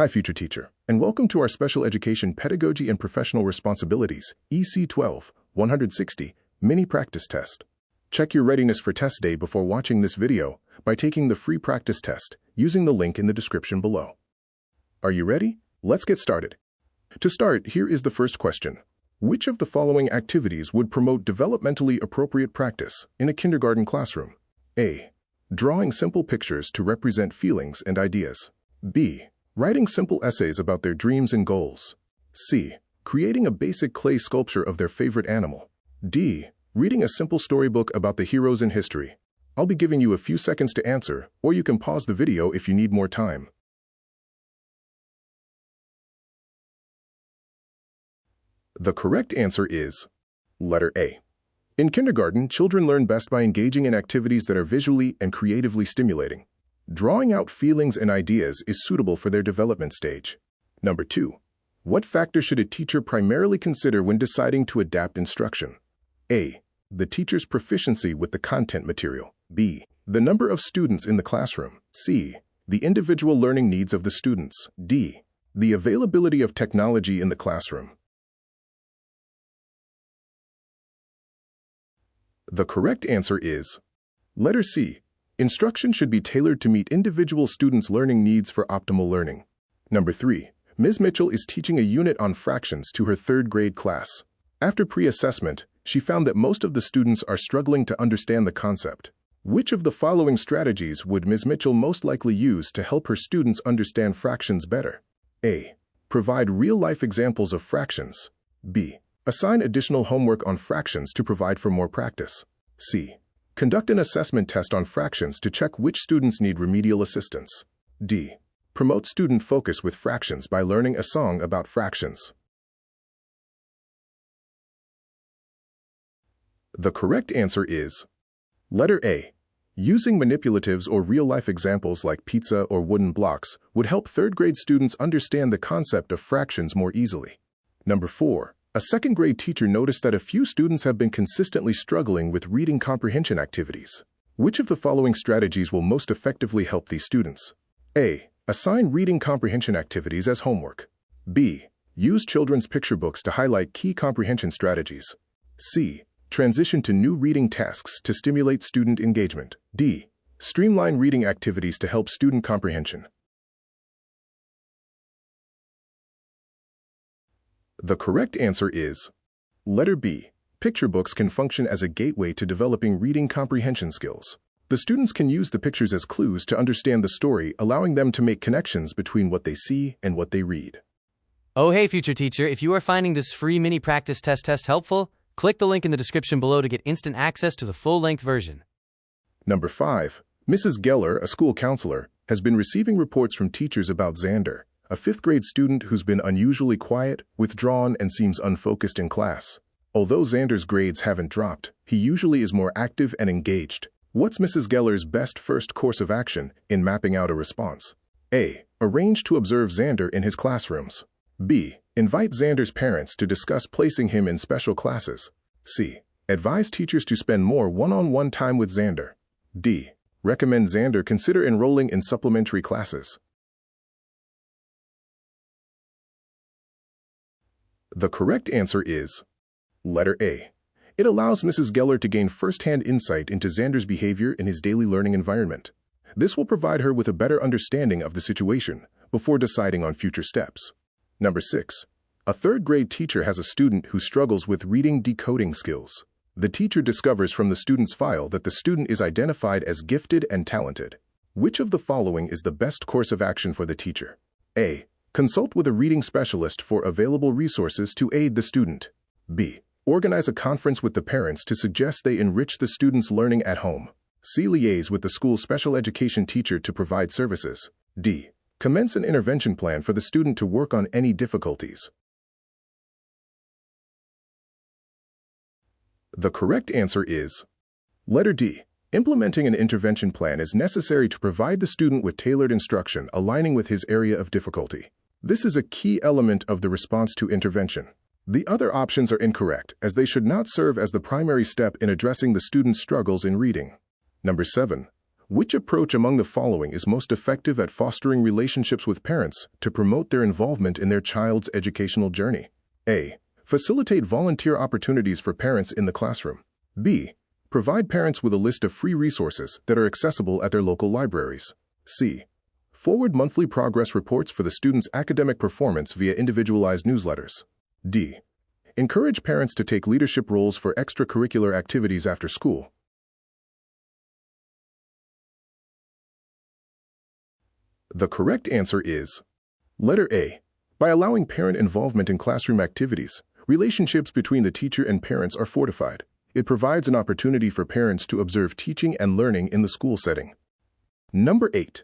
Hi, future teacher, and welcome to our Special Education Pedagogy and Professional Responsibilities, EC-12, 160, mini practice test. Check your readiness for test day before watching this video by taking the free practice test using the link in the description below. Are you ready? Let's get started. To start, here is the first question. Which of the following activities would promote developmentally appropriate practice in a kindergarten classroom? A. Drawing simple pictures to represent feelings and ideas. B. Writing simple essays about their dreams and goals. C. Creating a basic clay sculpture of their favorite animal. D. Reading a simple storybook about the heroes in history. I'll be giving you a few seconds to answer, or you can pause the video if you need more time. The correct answer is letter A. In kindergarten, children learn best by engaging in activities that are visually and creatively stimulating. Drawing out feelings and ideas is suitable for their development stage. Number 2. What factors should a teacher primarily consider when deciding to adapt instruction? A. The teacher's proficiency with the content material. B. The number of students in the classroom. C. The individual learning needs of the students. D. The availability of technology in the classroom. The correct answer is letter C. Instruction should be tailored to meet individual students' learning needs for optimal learning. Number 3. Ms. Mitchell is teaching a unit on fractions to her third grade class. After pre-assessment, she found that most of the students are struggling to understand the concept. Which of the following strategies would Ms. Mitchell most likely use to help her students understand fractions better? A. Provide real-life examples of fractions. B. Assign additional homework on fractions to provide for more practice. C. Conduct an assessment test on fractions to check which students need remedial assistance. D. Promote student focus with fractions by learning a song about fractions. The correct answer is letter A. Using manipulatives or real-life examples like pizza or wooden blocks would help third-grade students understand the concept of fractions more easily. Number 4. A second-grade teacher noticed that a few students have been consistently struggling with reading comprehension activities. Which of the following strategies will most effectively help these students? A. Assign reading comprehension activities as homework. B. Use children's picture books to highlight key comprehension strategies. C. Transition to new reading tasks to stimulate student engagement. D. Streamline reading activities to help student comprehension. The correct answer is letter B. Picture books can function as a gateway to developing reading comprehension skills. The students can use the pictures as clues to understand the story, allowing them to make connections between what they see and what they read. Oh hey future teacher, if you are finding this free mini practice test helpful, click the link in the description below to get instant access to the full-length version. Number 5. Mrs. Geller, a school counselor, has been receiving reports from teachers about Xander, a fifth-grade student who's been unusually quiet, withdrawn, and seems unfocused in class. Although Xander's grades haven't dropped, he usually is more active and engaged. What's Mrs. Geller's best first course of action in mapping out a response? A. Arrange to observe Xander in his classrooms. B. Invite Xander's parents to discuss placing him in special classes. C. Advise teachers to spend more one-on-one time with Xander. D. Recommend Xander consider enrolling in supplementary classes. The correct answer is letter A. It allows Mrs. Geller to gain first-hand insight into Xander's behavior in his daily learning environment. This will provide her with a better understanding of the situation before deciding on future steps. Number 6. A third-grade teacher has a student who struggles with reading decoding skills. The teacher discovers from the student's file that the student is identified as gifted and talented. Which of the following is the best course of action for the teacher? A. Consult with a reading specialist for available resources to aid the student. B. Organize a conference with the parents to suggest they enrich the student's learning at home. C. Liaise with the school's special education teacher to provide services. D. Commence an intervention plan for the student to work on any difficulties. The correct answer is letter D. Implementing an intervention plan is necessary to provide the student with tailored instruction aligning with his area of difficulty. This is a key element of the response to intervention. The other options are incorrect, as they should not serve as the primary step in addressing the student's struggles in reading. Number 7. Which approach among the following is most effective at fostering relationships with parents to promote their involvement in their child's educational journey? A. Facilitate volunteer opportunities for parents in the classroom. B. Provide parents with a list of free resources that are accessible at their local libraries. C. Forward monthly progress reports for the student's academic performance via individualized newsletters. D. Encourage parents to take leadership roles for extracurricular activities after school. The correct answer is letter A. By allowing parent involvement in classroom activities, relationships between the teacher and parents are fortified. It provides an opportunity for parents to observe teaching and learning in the school setting. Number 8.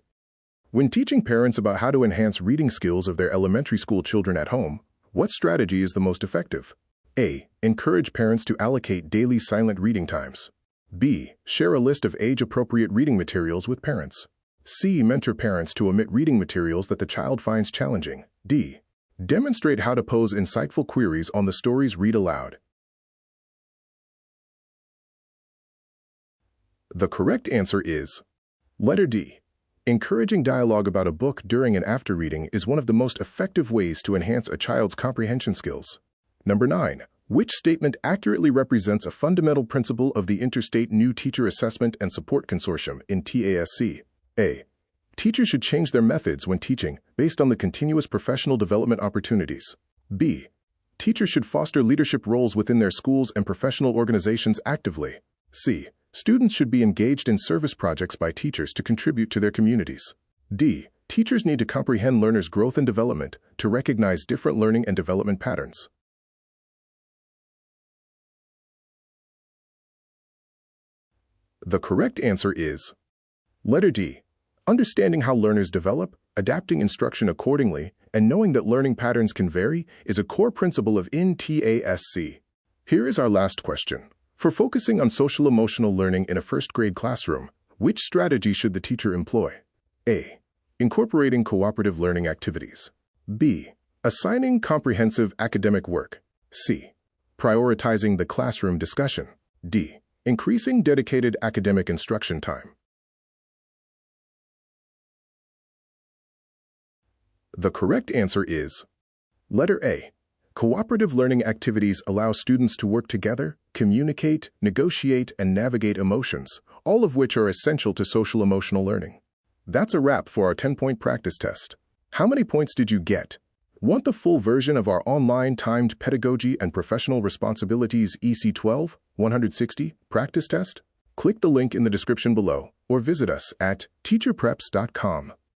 When teaching parents about how to enhance reading skills of their elementary school children at home, what strategy is the most effective? A. Encourage parents to allocate daily silent reading times. B. Share a list of age-appropriate reading materials with parents. C. Mentor parents to omit reading materials that the child finds challenging. D. Demonstrate how to pose insightful queries on the stories read aloud. The correct answer is letter D. Encouraging dialogue about a book during and after reading is one of the most effective ways to enhance a child's comprehension skills. Number 9. Which statement accurately represents a fundamental principle of the Interstate New Teacher Assessment and Support Consortium in TASC? A. Teachers should change their methods when teaching based on the continuous professional development opportunities. B. Teachers should foster leadership roles within their schools and professional organizations actively. C. Students should be engaged in service projects by teachers to contribute to their communities. D. Teachers need to comprehend learners' growth and development to recognize different learning and development patterns. The correct answer is letter D. Understanding how learners develop, adapting instruction accordingly, and knowing that learning patterns can vary is a core principle of TASC. Here is our last question. For focusing on social-emotional learning in a first-grade classroom, which strategy should the teacher employ? A. Incorporating cooperative learning activities. B. Assigning comprehensive academic work. C. Prioritizing the classroom discussion. D. Increasing dedicated academic instruction time. The correct answer is letter A. Cooperative learning activities allow students to work together, communicate, negotiate, and navigate emotions, all of which are essential to social-emotional learning. That's a wrap for our 10-point practice test. How many points did you get? Want the full version of our online timed Pedagogy and Professional Responsibilities EC-12 160 practice test? Click the link in the description below or visit us at teacherpreps.com.